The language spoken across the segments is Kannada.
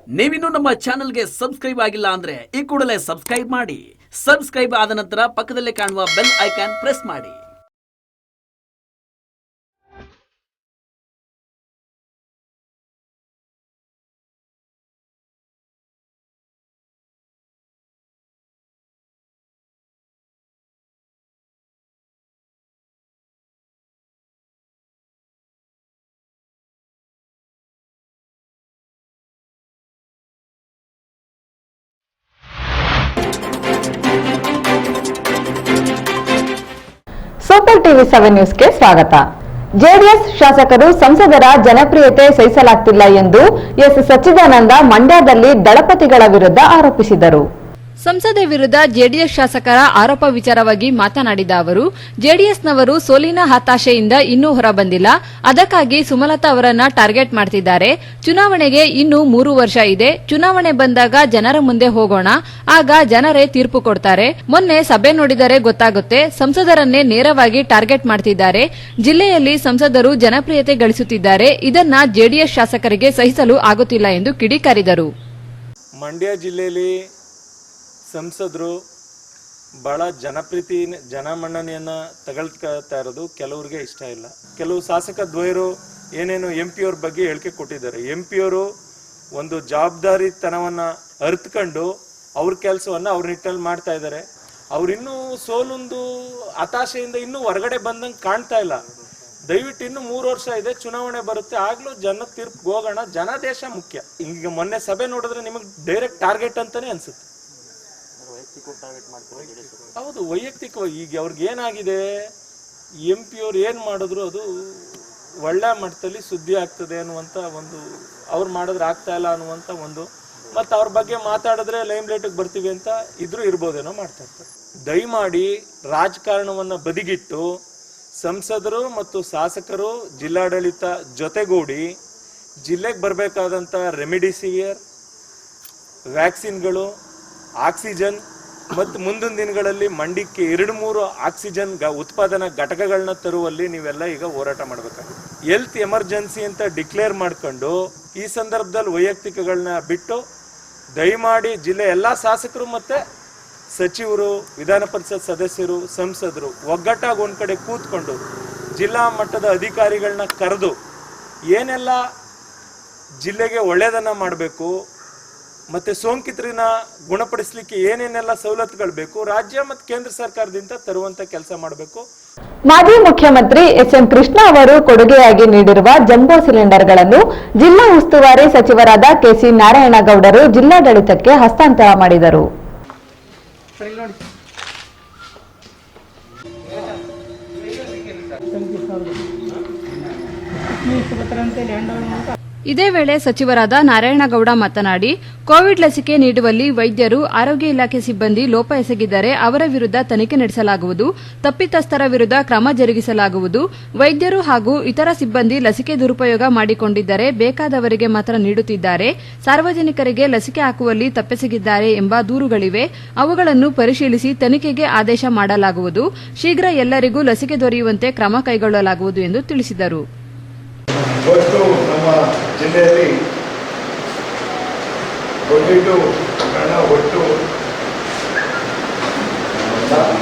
ನೀವಿನ್ನೂ ನಮ್ಮ ಚಾನೆಲ್ಗೆ ಸಬ್ಸ್ಕ್ರೈಬ್ ಆಗಿಲ್ಲ ಅಂದ್ರೆ ಈ ಕೂಡಲೇ ಸಬ್ಸ್ಕ್ರೈಬ್ ಮಾಡಿ. ಸಬ್ಸ್ಕ್ರೈಬ್ ಆದ ನಂತರ ಪಕ್ಕದಲ್ಲೇ ಕಾಣುವ ಬೆಲ್ ಐಕಾನ್ ಪ್ರೆಸ್ ಮಾಡಿ. ಸೂಪರ್ ಟಿವಿ 7 ನ್ಯೂಸ್ಗೆ ಸ್ವಾಗತ. ಜೆಡಿಎಸ್ ಶಾಸಕರು ಸಂಸದರ ಜನಪ್ರಿಯತೆ ಸಹಿಸಲಾಗುತ್ತಿಲ್ಲ ಎಂದು ಎಸ್ ಸಚ್ಚಿದಾನಂದ ಮಂಡ್ಯದಲ್ಲಿ ದಳಪತಿಗಳ ವಿರುದ್ಧ ಆರೋಪಿಸಿದರು. ಸಂಸದೆ ವಿರುದ್ಧ ಜೆಡಿಎಸ್ ಶಾಸಕರ ಆರೋಪ ವಿಚಾರವಾಗಿ ಮಾತನಾಡಿದ ಅವರು, ಜೆಡಿಎಸ್ನವರು ಸೋಲಿನ ಹತಾಶೆಯಿಂದ ಇನ್ನೂ ಹೊರಬಂದಿಲ್ಲ. ಅದಕ್ಕಾಗಿ ಸುಮಲತಾ ಅವರನ್ನ ಟಾರ್ಗೆಟ್ ಮಾಡ್ತಿದ್ದಾರೆ. ಚುನಾವಣೆಗೆ ಇನ್ನೂ 3 ವರ್ಷ ಇದೆ. ಚುನಾವಣೆ ಬಂದಾಗ ಜನರ ಮುಂದೆ ಹೋಗೋಣ, ಆಗ ಜನರೇ ತೀರ್ಪು ಕೊಡ್ತಾರೆ. ಮೊನ್ನೆ ಸಭೆ ನೋಡಿದರೆ ಗೊತ್ತಾಗುತ್ತೆ. ಸಂಸದರನ್ನೇ ನೇರವಾಗಿ ಟಾರ್ಗೆಟ್ ಮಾಡ್ತಿದ್ದಾರೆ. ಜಿಲ್ಲೆಯಲ್ಲಿ ಸಂಸದರು ಜನಪ್ರಿಯತೆ ಗಳಿಸುತ್ತಿದ್ದಾರೆ. ಇದನ್ನ ಜೆಡಿಎಸ್ ಶಾಸಕರಿಗೆ ಸಹಿಸಲು ಆಗುತ್ತಿಲ್ಲ ಎಂದು ಕಿಡಿಕಾರಿದರು. ಮಂಡ್ಯ ಜಿಲ್ಲೆಯಲ್ಲಿ ಸಂಸದರು ಭಾಳ ಜನಮನ್ನಣೆಯನ್ನು ತಗೊಳ್ತಾ ಇರೋದು ಕೆಲವರಿಗೆ ಇಷ್ಟ ಇಲ್ಲ. ಕೆಲವು ಶಾಸಕ ದ್ವಯರು ಏನೇನು MP ಅವ್ರ ಬಗ್ಗೆ ಹೇಳಿಕೆ ಕೊಟ್ಟಿದ್ದಾರೆ. MP ಅವರು ಒಂದು ಜವಾಬ್ದಾರಿತನವನ್ನು ಅರಿತುಕೊಂಡು ಅವ್ರ ಕೆಲಸವನ್ನು ಅವ್ರ ನಿಟ್ಟಲ್ಲಿ ಮಾಡ್ತಾ ಇದ್ದಾರೆ. ಅವ್ರಿನ್ನೂ ಸೋಲೊಂದು ಹತಾಶೆಯಿಂದ ಇನ್ನೂ ಹೊರಗಡೆ ಬಂದಂಗೆ ಕಾಣ್ತಾ ಇಲ್ಲ. ದಯವಿಟ್ಟು ಇನ್ನೂ 3 ವರ್ಷ ಇದೆ, ಚುನಾವಣೆ ಬರುತ್ತೆ, ಆಗ್ಲೂ ಜನ ತೀರ್ಪಿಗೆ ಹೋಗೋಣ. ಜನ ದೇಶ ಮುಖ್ಯ. ಈಗ ಮೊನ್ನೆ ಸಭೆ ನೋಡಿದ್ರೆ ನಿಮಗೆ ಡೈರೆಕ್ಟ್ ಟಾರ್ಗೆಟ್ ಅಂತಾನೆ ಅನ್ಸುತ್ತೆ. ಹೌದು, ವೈಯಕ್ತಿಕವಾಗಿ ಈಗ ಅವ್ರಿಗೆ ಏನಾಗಿದೆ, MP ಅವ್ರು ಏನ್ ಮಾಡಿದ್ರು ಅದು ಒಳ್ಳೆ ಮಟ್ಟದಲ್ಲಿ ಸುದ್ದಿ ಆಗ್ತದೆ ಅನ್ನುವಂತ ಒಂದು, ಅವ್ರು ಮಾಡಿದ್ರೆ ಆಗ್ತಾ ಇಲ್ಲ ಅನ್ನುವಂತ ಒಂದು, ಮತ್ತೆ ಅವ್ರ ಬಗ್ಗೆ ಮಾತಾಡಿದ್ರೆ ಲೈಮ್ ಲೈಟ್ಗೆ ಬರ್ತೀವಿ ಅಂತ ಇದ್ರೂ ಇರ್ಬೋದೇನೋ ಮಾಡ್ತಾ ಇರ್ತಾರೆ. ದಯಮಾಡಿ ರಾಜಕಾರಣವನ್ನ ಬದಿಗಿಟ್ಟು ಸಂಸದರು ಮತ್ತು ಶಾಸಕರು ಜಿಲ್ಲಾಡಳಿತ ಜೊತೆಗೂಡಿ ಜಿಲ್ಲೆಗೆ ಬರಬೇಕಾದಂಥ ರೆಮಿಡಿಸಿವಿಯರ್, ವ್ಯಾಕ್ಸಿನ್ಗಳು, ಆಕ್ಸಿಜನ್ ಮತ್ತು ಮುಂದಿನ ದಿನಗಳಲ್ಲಿ ಮಂಡ್ಯಕ್ಕೆ 2-3 ಆಕ್ಸಿಜನ್ ಉತ್ಪಾದನಾ ಘಟಕಗಳನ್ನ ತರುವಲ್ಲಿ ನೀವೆಲ್ಲ ಈಗ ಹೋರಾಟ ಮಾಡಬೇಕಾಗುತ್ತೆ. ಹೆಲ್ತ್ ಎಮರ್ಜೆನ್ಸಿ ಅಂತ ಡಿಕ್ಲೇರ್ ಮಾಡ್ಕೊಂಡು ಈ ಸಂದರ್ಭದಲ್ಲಿ ವೈಯಕ್ತಿಕಗಳನ್ನ ಬಿಟ್ಟು ದಯಮಾಡಿ ಜಿಲ್ಲೆ ಎಲ್ಲ ಶಾಸಕರು ಮತ್ತೆ ಸಚಿವರು, ವಿಧಾನ ಪರಿಷತ್ ಸದಸ್ಯರು, ಸಂಸದರು ಒಗ್ಗಟ್ಟಾಗಿ ಒಂದ್ ಕಡೆ ಕೂತ್ಕೊಂಡು ಜಿಲ್ಲಾ ಮಟ್ಟದ ಅಧಿಕಾರಿಗಳನ್ನ ಕರೆದು ಏನೆಲ್ಲ ಜಿಲ್ಲೆಗೆ ಒಳ್ಳೆಯದನ್ನ ಮಾಡಬೇಕು, ಮತ್ತೆ ಸೋಂಕಿತರನ್ನ ಗುಣಪಡಿಸಲಿಕ್ಕೆ ಏನೇನೆಲ್ಲ ಸವಲತ್ತುಗಳು ಬೇಕು, ರಾಜ್ಯ ಮತ್ತು ಕೇಂದ್ರ ಸರ್ಕಾರದಿಂದ ತರುವಂತ ಕೆಲಸ ಮಾಡಬೇಕು. ಮಾಜಿ ಮುಖ್ಯಮಂತ್ರಿ ಎಸ್.ಎಂ. ಕೃಷ್ಣ ಅವರು ಕೊಡುಗೆಯಾಗಿ ನೀಡಿರುವ ಜಂಬೋ ಸಿಲಿಂಡರ್ಗಳನ್ನು ಜಿಲ್ಲಾ ಉಸ್ತುವಾರಿ ಸಚಿವರಾದ ಕೆ.ಸಿ. ನಾರಾಯಣಗೌಡರು ಜಿಲ್ಲಾಡಳಿತಕ್ಕೆ ಹಸ್ತಾಂತರ ಮಾಡಿದರು. ಇದೇ ವೇಳೆ ಸಚಿವರಾದ ನಾರಾಯಣಗೌಡ ಮಾತನಾಡಿ, ಕೋವಿಡ್ ಲಸಿಕೆ ನೀಡುವಲ್ಲಿ ವೈದ್ಯರು, ಆರೋಗ್ಯ ಇಲಾಖೆ ಸಿಬ್ಬಂದಿ ಲೋಪ ಎಸಗಿದ್ದರೆ ಅವರ ವಿರುದ್ಧ ತನಿಖೆ ನಡೆಸಲಾಗುವುದು. ತಪ್ಪಿತಸ್ಥರ ವಿರುದ್ಧ ಕ್ರಮ ಜರುಗಿಸಲಾಗುವುದು. ವೈದ್ಯರು ಹಾಗೂ ಇತರ ಸಿಬ್ಬಂದಿ ಲಸಿಕೆ ದುರುಪಯೋಗ ಮಾಡಿಕೊಂಡಿದ್ದರೆ ಬೇಕಾದವರಿಗೆ ಮಾತ್ರ ನೀಡುತ್ತಿದ್ದಾರೆ. ಸಾರ್ವಜನಿಕರಿಗೆ ಲಸಿಕೆ ಹಾಕುವಲ್ಲಿ ತಪ್ಪೆಸಗಿದ್ದಾರೆ ಎಂಬ ದೂರುಗಳಿವೆ. ಅವುಗಳನ್ನು ಪರಿಶೀಲಿಸಿ ತನಿಖೆಗೆ ಆದೇಶ ಮಾಡಲಾಗುವುದು. ಶೀಘ್ರ ಎಲ್ಲರಿಗೂ ಲಸಿಕೆ ದೊರೆಯುವಂತೆ ಕ್ರಮ ಕೈಗೊಳ್ಳಲಾಗುವುದು ಎಂದು ತಿಳಿಸಿದರು. ಇವತ್ತು ನಮ್ಮ ಜಿಲ್ಲೆಯಲ್ಲಿ ಒಟ್ಟು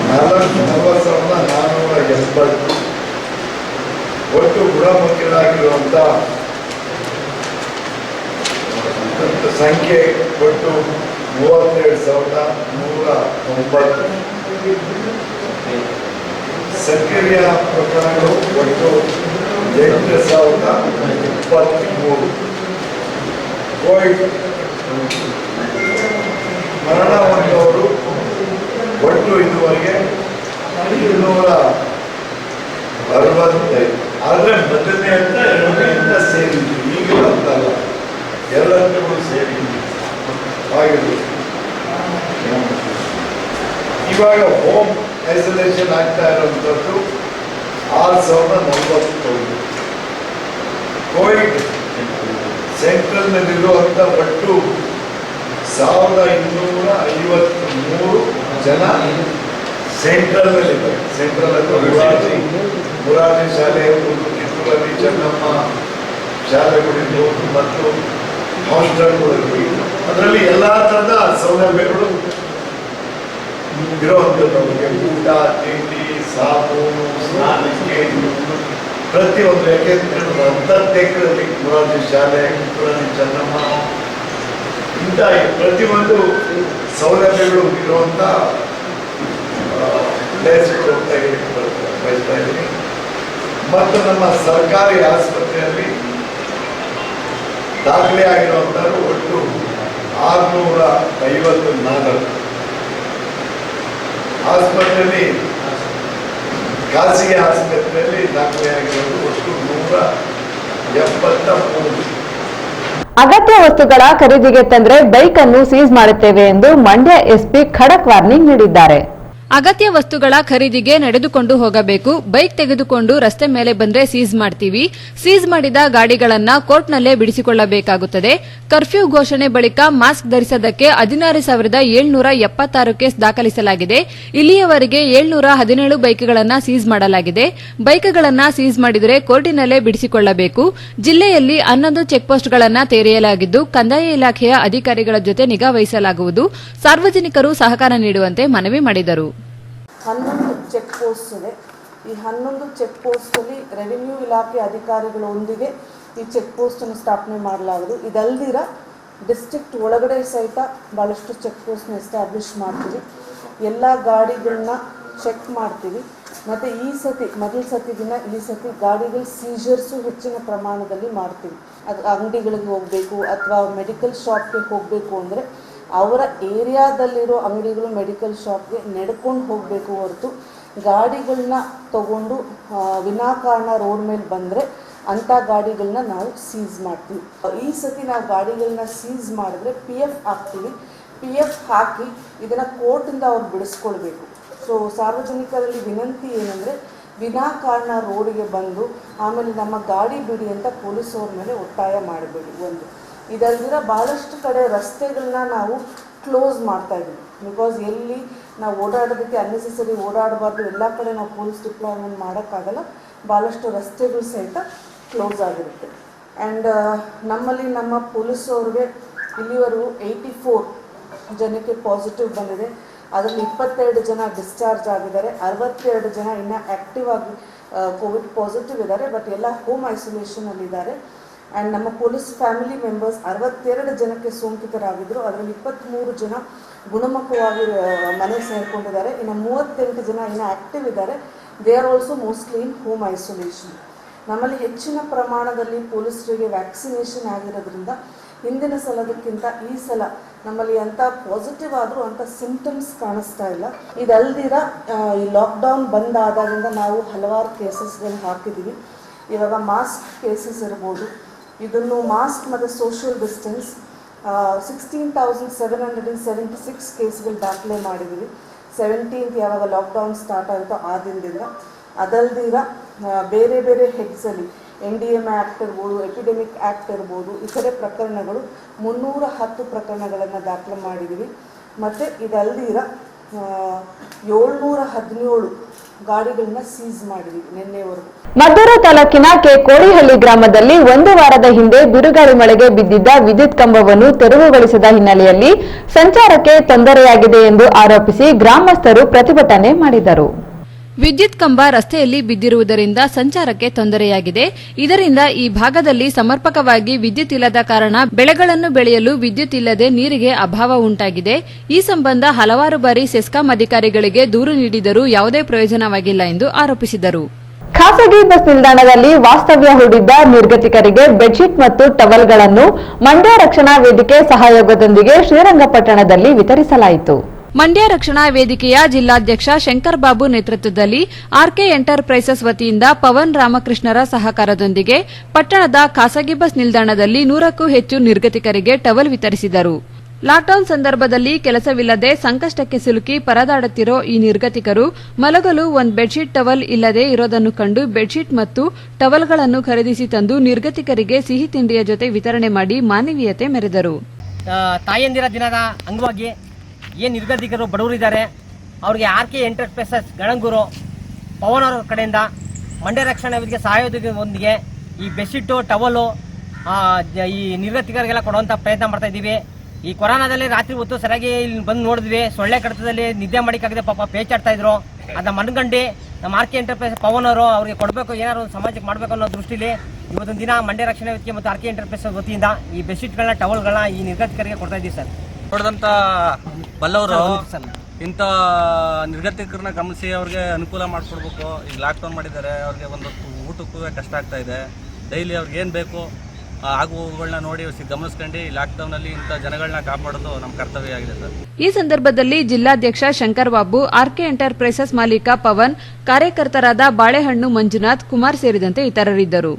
40,480 ಒಟ್ಟು ಗುಣಮುಖರಾಗಿರುವಂಥ ಸಂಖ್ಯೆ ಒಟ್ಟು 32,190. ಸಕ್ರಿಯ ಪ್ರಕರಣಗಳು ಒಟ್ಟು 8,023. ಕೋವಿಡ್ ಮರಣ ಹೊಂದವರು ಒಟ್ಟು ಇದುವರೆಗೆ 265. ಆದರೆ ಮೊದಲನೇ ಅಂತ 2ರಿಂದ ಸೇರಿದ್ದು, ಈಗಲೂ ಅಂತಲ್ಲ, ಎಲ್ಲರಿಗೂ ಸೇರಿ ಆಗಿದ್ದು. ಇವಾಗ ಹೋಮ್ ಐಸೋಲೇಷನ್ ಆಗ್ತಾ ಇರುವಂಥದ್ದು 6,049. ಕೋವಿಡ್ ಸೆಂಟ್ರಲ್ನಲ್ಲಿರುವಂಥ ಒಟ್ಟು 1,253 ಜನ ಸೆಂಟ್ರಲ್ನಲ್ಲಿದ್ದಾರೆ. ಸೆಂಟ್ರಲ್ ಅಂದರೆ ಮುರಾರ್ಜಿ ಶಾಲೆ, ಕಿತ್ತೂರಲ್ಲಿ ಚೆನ್ನಮ್ಮ ಶಾಲೆಗಳಿರ್ಬೋದು ಮತ್ತು ಹಾಸ್ಟೆಲ್ಗಳಲ್ಲಿ ಅದರಲ್ಲಿ ಎಲ್ಲ ಥರದ ಸೌಲಭ್ಯಗಳು ಇರುವಂಥದ್ದು. ನಮಗೆ ಊಟ, ತಿಂಡಿ, ಸಾಬೂನು, ಸ್ನಾನಕ್ಕೆ ಪ್ರತಿಯೊಂದು, ಯಾಕೆಂದ್ರೆ 10 ಎಕರೆಯಲ್ಲಿ ಮುರಾರ್ಜಿ ಶಾಲೆ, ಮುರಾರ್ಜಿ ಚೆನ್ನಮ್ಮ, ಇಂಥ ಪ್ರತಿಯೊಂದು ಸೌಲಭ್ಯಗಳು ಇರುವಂಥ ಪ್ಲೇಸ್ಗಳು ಅಂತ ಹೇಳಿ ಬಯಸ್ತಾ ಇದ್ದೀನಿ. ಮತ್ತು ನಮ್ಮ ಸರ್ಕಾರಿ ಆಸ್ಪತ್ರೆಯಲ್ಲಿ ದಾಖಲೆ ಆಗಿರುವಂಥದ್ದು ಒಟ್ಟು 654 ಆಸ್ಪತ್ರೆಯಲ್ಲಿ, ಖಾಸಗಿ ಆಸ್ಪತ್ರೆಯಲ್ಲಿ ದಾಖಲೆ ಆಗಿರೋದು ಒಟ್ಟು 173. ಅಗತ್ಯ ವಸ್ತುಗಳ ಖರೀದಿಗೆ ತಂದ್ರೆ ಬೈಕ್ ಅನ್ನು ಸೀಸ್ ಮಾಡುತ್ತೇವೆ ಎಂದು ಮಂಡ್ಯ ಎಸ್ಪಿ ಖಡಕ್ ವಾರ್ನಿಂಗ್ ನೀಡಿದ್ದಾರೆ. ಅಗತ್ಯ ವಸ್ತುಗಳ ಖರೀದಿಗೆ ನಡೆದುಕೊಂಡು ಹೋಗಬೇಕು. ಬೈಕ್ ತೆಗೆದುಕೊಂಡು ರಸ್ತೆ ಮೇಲೆ ಬಂದ್ರೆ ಸೀಸ್ ಮಾಡ್ತೀವಿ. ಸೀಸ್ ಮಾಡಿದ ಗಾಡಿಗಳನ್ನ ಕೋರ್ಟ್ನಲ್ಲೇ ಬಿಡಿಸಿಕೊಳ್ಳಬೇಕಾಗುತ್ತದೆ. ಕರ್ಫ್ಯೂ ಘೋಷಣೆ ಬಳಿಕ ಮಾಸ್ಕ್ ಧರಿಸದಕ್ಕೆ 16,776 ಕೇಸ್ ದಾಖಲಿಸಲಾಗಿದೆ. ಇಲ್ಲಿಯವರೆಗೆ 717 ಬೈಕ್ಗಳನ್ನು ಸೀಸ್ ಮಾಡಲಾಗಿದೆ. ಬೈಕ್ಗಳನ್ನು ಸೀಸ್ ಮಾಡಿದರೆ ಕೋರ್ಟಿನಲ್ಲೇ ಬಿಡಿಸಿಕೊಳ್ಳಬೇಕು. ಜಿಲ್ಲೆಯಲ್ಲಿ 11 ಚೆಕ್ಪೋಸ್ಟ್ಗಳನ್ನು ತೆರೆಯಲಾಗಿದ್ದು ಕಂದಾಯ ಇಲಾಖೆಯ ಅಧಿಕಾರಿಗಳ ಜೊತೆ ನಿಗಾ ವಹಿಸಲಾಗುವುದು. ಸಾರ್ವಜನಿಕರು ಸಹಕಾರ ನೀಡುವಂತೆ ಮನವಿ ಮಾಡಿದರು. 11 ಚೆಕ್ ಪೋಸ್ಟ್ ಇದೆ. ಈ 11 ಚೆಕ್ ಪೋಸ್ಟಲ್ಲಿ ರೆವಿನ್ಯೂ ಇಲಾಖೆ ಅಧಿಕಾರಿಗಳೊಂದಿಗೆ ಈ ಚೆಕ್ ಪೋಸ್ಟನ್ನು ಸ್ಥಾಪನೆ ಮಾಡಲಾಗುವುದು. ಇದಲ್ದಿರ ಡಿಸ್ಟ್ರಿಕ್ಟ್ ಒಳಗಡೆ ಸಹಿತ ಭಾಳಷ್ಟು ಚೆಕ್ ಪೋಸ್ಟ್ನ ಎಸ್ಟಾಬ್ಲಿಷ್ ಮಾಡ್ತೀವಿ. ಎಲ್ಲ ಗಾಡಿಗಳನ್ನ ಚೆಕ್ ಮಾಡ್ತೀವಿ. ಮತ್ತು ಈ ಸತಿ ಮೊದಲ ಸತಿಗಿನ ಈ ಸತಿ ಗಾಡಿಗಳ ಸೀಜರ್ಸು ಹೆಚ್ಚಿನ ಪ್ರಮಾಣದಲ್ಲಿ ಮಾಡ್ತೀವಿ. ಅದು ಅಂಗಡಿಗಳಿಗೆ ಹೋಗಬೇಕು ಅಥವಾ ಮೆಡಿಕಲ್ ಶಾಪ್ಗೆ ಹೋಗಬೇಕು ಅಂದರೆ ಅವರ ಏರಿಯಾದಲ್ಲಿರೋ ಅಂಗಡಿಗಳು ಮೆಡಿಕಲ್ ಶಾಪ್ಗೆ ನಡ್ಕೊಂಡು ಹೋಗಬೇಕು ಹೊರತು ಗಾಡಿಗಳನ್ನ ತಗೊಂಡು ವಿನಾಕಾರಣ ರೋಡ್ ಮೇಲೆ ಬಂದರೆ ಅಂಥ ಗಾಡಿಗಳನ್ನ ನಾವು ಸೀಸ್ ಮಾಡ್ತೀವಿ. ಈ ಸತಿ ನಾವು ಗಾಡಿಗಳನ್ನ ಸೀಸ್ ಮಾಡಿದ್ರೆ PF ಹಾಕ್ತೀವಿ. PF ಹಾಕಿ ಇದನ್ನು ಕೋರ್ಟಿಂದ ಅವ್ರು ಬಿಡಿಸ್ಕೊಳ್ಬೇಕು. ಸೊ ಸಾರ್ವಜನಿಕರಲ್ಲಿ ವಿನಂತಿ ಏನಂದರೆ ವಿನಾಕಾರಣ ರೋಡಿಗೆ ಬಂದು ಆಮೇಲೆ ನಮ್ಮ ಗಾಡಿ ಬಿಡಿ ಅಂತ ಪೊಲೀಸವ್ರ ಮೇಲೆ ಒತ್ತಾಯ ಮಾಡಬೇಡಿ. ಒಂದು ಇದಲ್ದಿರ ಭಾಳಷ್ಟು ಕಡೆ ರಸ್ತೆಗಳನ್ನ ನಾವು ಕ್ಲೋಸ್ ಮಾಡ್ತಾಯಿದ್ದೀವಿ. ಬಿಕಾಸ್ ಎಲ್ಲಿ ನಾವು ಓಡಾಡೋದಕ್ಕೆ ಅನ್ನೆಸೆಸರಿ ಓಡಾಡಬಾರ್ದು, ಎಲ್ಲ ಕಡೆ ನಾವು ಪೊಲೀಸ್ ಡಿಪ್ಲಾಯ್ಮೆಂಟ್ ಮಾಡೋಕ್ಕಾಗಲ್ಲ. ಭಾಳಷ್ಟು ರಸ್ತೆಗಳು ಸಹಿತ ಕ್ಲೋಸ್ ಆಗಿರುತ್ತೆ. ಆ್ಯಂಡ್ ನಮ್ಮಲ್ಲಿ ನಮ್ಮ ಪೊಲೀಸವ್ರಿಗೆ ಇಲ್ಲಿವರೆಗೂ 84 ಜನಕ್ಕೆ ಪಾಸಿಟಿವ್ ಬಂದಿದೆ. ಅದರಲ್ಲಿ 22 ಜನ ಡಿಸ್ಚಾರ್ಜ್ ಆಗಿದ್ದಾರೆ. 62 ಜನ ಇನ್ನೂ ಆ್ಯಕ್ಟಿವ್ ಆಗಿ ಕೋವಿಡ್ ಪಾಸಿಟಿವ್ ಇದ್ದಾರೆ. ಬಟ್ ಎಲ್ಲ ಹೋಮ್ ಐಸೋಲೇಷನಲ್ಲಿದ್ದಾರೆ. ಆ್ಯಂಡ್ ನಮ್ಮ ಪೊಲೀಸ್ ಫ್ಯಾಮಿಲಿ ಮೆಂಬರ್ಸ್ 62 ಜನಕ್ಕೆ ಸೋಂಕಿತರಾಗಿದ್ದರು. ಅದರಲ್ಲಿ 23 ಜನ ಗುಣಮುಖವಾಗಿ ಮನೆ ಸೇರಿಕೊಂಡಿದ್ದಾರೆ. ಇನ್ನು 38 ಜನ ಇನ್ನೂ ಆ್ಯಕ್ಟಿವ್ ಇದ್ದಾರೆ. They are also mostly in home isolation. ನಮ್ಮಲ್ಲಿ ಹೆಚ್ಚಿನ ಪ್ರಮಾಣದಲ್ಲಿ ಪೊಲೀಸರಿಗೆ ವ್ಯಾಕ್ಸಿನೇಷನ್ ಆಗಿರೋದ್ರಿಂದ ಹಿಂದಿನ ಸಲದಕ್ಕಿಂತ ಈ ಸಲ ನಮ್ಮಲ್ಲಿ ಅಂಥ ಪಾಸಿಟಿವ್ ಆದರೂ ಅಂಥ ಸಿಂಪ್ಟಮ್ಸ್ ಕಾಣಿಸ್ತಾ ಇಲ್ಲ. ಇದಲ್ದಿರ ಈ ಲಾಕ್ಡೌನ್ ಬಂದ್ ಆದಾಗಿಂದ ನಾವು ಹಲವಾರು ಕೇಸಸ್ಗಳನ್ನ ಹಾಕಿದ್ದೀವಿ. ಇವಾಗ ಮಾಸ್ಕ್ ಕೇಸಸ್ ಇರ್ಬೋದು. ಇದನ್ನು ಮಾಸ್ಕ್ ಮತ್ತು ಸೋಷಿಯಲ್ ಡಿಸ್ಟೆನ್ಸ್ 16,776 ಕೇಸ್ಗಳು ದಾಖಲೆ ಮಾಡಿದ್ದೀವಿ. 17th ಯಾವಾಗ ಲಾಕ್ಡೌನ್ ಸ್ಟಾರ್ಟ್ ಆಗುತ್ತೋ ಆ ದಿನದಿಂದ. ಅದಲ್ದಿರ ಬೇರೆ ಬೇರೆ ಹೆಡ್ಸಲ್ಲಿ NDMA ಆ್ಯಕ್ಟ್ ಇರ್ಬೋದು, ಎಪಿಡೆಮಿಕ್ ಆ್ಯಕ್ಟ್ ಇರ್ಬೋದು, ಇತರೆ ಪ್ರಕರಣಗಳು 310 ಪ್ರಕರಣಗಳನ್ನು ದಾಖಲೆ ಮಾಡಿದ್ದೀವಿ. ಮತ್ತು ಇದಲ್ದಿರ 717 ಗಾಡಿಗಳನ್ನ ಸೀಸ್ ಮಾಡಿದ್ವಿ ನಿನ್ನೆವರೆಗೂ. ಮದ್ದೂರು ತಾಲೂಕಿನ ಕೋಡಿಹಳ್ಳಿ ಗ್ರಾಮದಲ್ಲಿ 1 ವಾರದ ಹಿಂದೆ ಬಿರುಗಾಳಿ ಮಳೆಗೆ ಬಿದ್ದಿದ್ದ ವಿದ್ಯುತ್ ಕಂಬವನ್ನು ತೆರವುಗೊಳಿಸಿದ ಹಿನ್ನೆಲೆಯಲ್ಲಿ ಸಂಚಾರಕ್ಕೆ ತೊಂದರೆಯಾಗಿದೆ ಎಂದು ಆರೋಪಿಸಿ ಗ್ರಾಮಸ್ಥರು ಪ್ರತಿಭಟನೆ ಮಾಡಿದರು. ವಿದ್ಯುತ್ ಕಂಬ ರಸ್ತೆಯಲ್ಲಿ ಬಿದ್ದಿರುವುದರಿಂದ ಸಂಚಾರಕ್ಕೆ ತೊಂದರೆಯಾಗಿದೆ. ಇದರಿಂದ ಈ ಭಾಗದಲ್ಲಿ ಸಮರ್ಪಕವಾಗಿ ವಿದ್ಯುತ್ ಇಲ್ಲದ ಕಾರಣ ಬೆಳೆಗಳನ್ನು ಬೆಳೆಯಲು ವಿದ್ಯುತ್ ಇಲ್ಲದೆ ನೀರಿಗೆ ಅಭಾವ ಉಂಟಾಗಿದೆ. ಈ ಸಂಬಂಧ ಹಲವಾರು ಬಾರಿ ಸೆಸ್ಕಾಂ ಅಧಿಕಾರಿಗಳಿಗೆ ದೂರು ನೀಡಿದರೂ ಯಾವುದೇ ಪ್ರಯೋಜನವಾಗಿಲ್ಲ ಎಂದು ಆರೋಪಿಸಿದರು. ಖಾಸಗಿ ಬಸ್ ನಿಲ್ದಾಣದಲ್ಲಿ ವಾಸ್ತವ್ಯ ಹೂಡಿದ್ದ ನಿರ್ಗತಿಕರಿಗೆ ಬೆಡ್ಶೀಟ್ ಮತ್ತು ಟವಲ್ಗಳನ್ನು ಮಂಡ್ಯ ರಕ್ಷಣಾ ವೇದಿಕೆ ಸಹಯೋಗದೊಂದಿಗೆ ಶ್ರೀರಂಗಪಟ್ಟಣದಲ್ಲಿ ವಿತರಿಸಲಾಯಿತು. ಮಂಡ್ಯ ರಕ್ಷಣಾ ವೇದಿಕೆಯ ಜಿಲ್ಲಾಧ್ಯಕ್ಷ ಶಂಕರ್ ಬಾಬು ನೇತೃತ್ವದಲ್ಲಿ ಆರ್ಕೆ ಎಂಟರ್ಪ್ರೈಸಸ್ ವತಿಯಿಂದ ಪವನ್ ರಾಮಕೃಷ್ಣರ ಸಹಕಾರದೊಂದಿಗೆ ಪಟ್ಟಣದ ಖಾಸಗಿ ಬಸ್ ನಿಲ್ದಾಣದಲ್ಲಿ 100ಕ್ಕೂ ಹೆಚ್ಚು ನಿರ್ಗತಿಕರಿಗೆ ಟವಲ್ ವಿತರಿಸಿದರು. ಲಾಕ್ಡೌನ್ ಸಂದರ್ಭದಲ್ಲಿ ಕೆಲಸವಿಲ್ಲದೆ ಸಂಕಷ್ಟಕ್ಕೆ ಸಿಲುಕಿ ಪರದಾಡುತ್ತಿರೋ ಈ ನಿರ್ಗತಿಕರು ಮಲಗಲು ಒಂದು ಬೆಡ್ಶೀಟ್ ಟವಲ್ ಇಲ್ಲದೆ ಇರೋದನ್ನು ಕಂಡು ಬೆಡ್ಶೀಟ್ ಮತ್ತು ಟವಲ್ಗಳನ್ನು ಖರೀದಿಸಿ ತಂದು ನಿರ್ಗತಿಕರಿಗೆ ಸಿಹಿ ತಿಂಡಿಯ ಜೊತೆ ವಿತರಣೆ ಮಾಡಿ ಮಾನವೀಯತೆ ಮೆರೆದರು. ತಾಯಂದಿರ ದಿನದ ಅಂಗವಾಗಿ ಏನು ನಿರ್ಗತಿಕರು ಬಡವರಿದ್ದಾರೆ ಅವರಿಗೆ ಆರ್ಕೆ ಎಂಟರ್ಪ್ರೈಸಸ್ ಗಳಂಗೂರು ಪವನ್ ಅವರ ಕಡೆಯಿಂದ ಮಂಡ್ಯ ರಕ್ಷಣಾ ವೇದಿಕೆ ಸಹಯೋಗದೊಂದಿಗೆ ಈ ಬೆಡ್ಶೀಟು ಟವಲು ಈ ನಿರ್ಗತಿಕರಿಗೆಲ್ಲ ಕೊಡುವಂಥ ಪ್ರಯತ್ನ ಮಾಡ್ತಾ ಇದ್ದೀವಿ. ಈ ಕೊರೋನಾದಲ್ಲಿ ರಾತ್ರಿ ಹೊತ್ತು ಸರಿಯಾಗಿ ಇಲ್ಲಿ ಬಂದು ನೋಡಿದ್ವಿ. ಸೊಳ್ಳೆ ಕಡತದಲ್ಲಿ ನಿದ್ದೆ ಮಾಡಿಕಾಗದೆ ಪಾಪ ಪೇಚಾಡ್ತಾ ಇದ್ರು. ಅದನ್ನ ಮನಗಂಡು ನಮ್ಮ ಆರ್ಕೆ ಎಂಟರ್ಪ್ರೈಸ್ ಪವನ್ ಅವರು ಅವ್ರಿಗೆ ಕೊಡಬೇಕು, ಏನಾದ್ರು ಸಮಾಜಕ್ಕೆ ಮಾಡಬೇಕು ಅನ್ನೋ ದೃಷ್ಟಿಲಿ ಇವತ್ತೊಂದು ದಿನ ಮಂಡ್ಯ ರಕ್ಷಣಾ ವೇದಿಕೆ ಮತ್ತು ಆರ್ಕೆ ಎಂಟರ್ಪ್ರೈಸ್ ವತಿಯಿಂದ ಈ ಬೆಡ್ಶೀಟ್ಗಳನ್ನ ಟವಲ್ಗಳನ್ನ ಈ ನಿರ್ಗತಿಕರಿಗೆ ಕೊಡ್ತಾ ಇದ್ದೀವಿ ಸರ್. ನೋಡಿದಂಥ ಬಲ್ಲವರು ಇಂಥ ನಿರ್ಗತಿಕರನ್ನ ಗಮನಿಸಿ ಅವ್ರಿಗೆ ಅನುಕೂಲ ಮಾಡಿಕೊಡ್ಬೇಕು. ಈಗ ಲಾಕ್ಡೌನ್ ಮಾಡಿದ್ದಾರೆ, ಅವ್ರಿಗೆ ಒಂದು ಊಟಕ್ಕೂ ಕಷ್ಟ ಆಗ್ತಾ ಇದೆ. ಡೈಲಿ ಅವ್ರಿಗೆ ಏನು ಬೇಕು ಆಗುಗಳನ್ನ ನೋಡಿ ಗಮನಿಸ್ಕೊಂಡು ಈ ಲಾಕ್ಡೌನಲ್ಲಿ ಇಂಥ ಜನಗಳನ್ನ ಕಾಪಾಡೋದು ನಮ್ಮ ಕರ್ತವ್ಯ ಆಗಿದೆ ಸರ್. ಈ ಸಂದರ್ಭದಲ್ಲಿ ಜಿಲ್ಲಾಧ್ಯಕ್ಷ ಶಂಕರ್ ಬಾಬು, ಆರ್ಕೆ ಎಂಟರ್ಪ್ರೈಸಸ್ ಮಾಲೀಕ ಪವನ್, ಕಾರ್ಯಕರ್ತರಾದ ಬಾಳೆಹಣ್ಣು ಮಂಜುನಾಥ್ ಕುಮಾರ್ ಸೇರಿದಂತೆ ಇತರರಿದ್ದರು.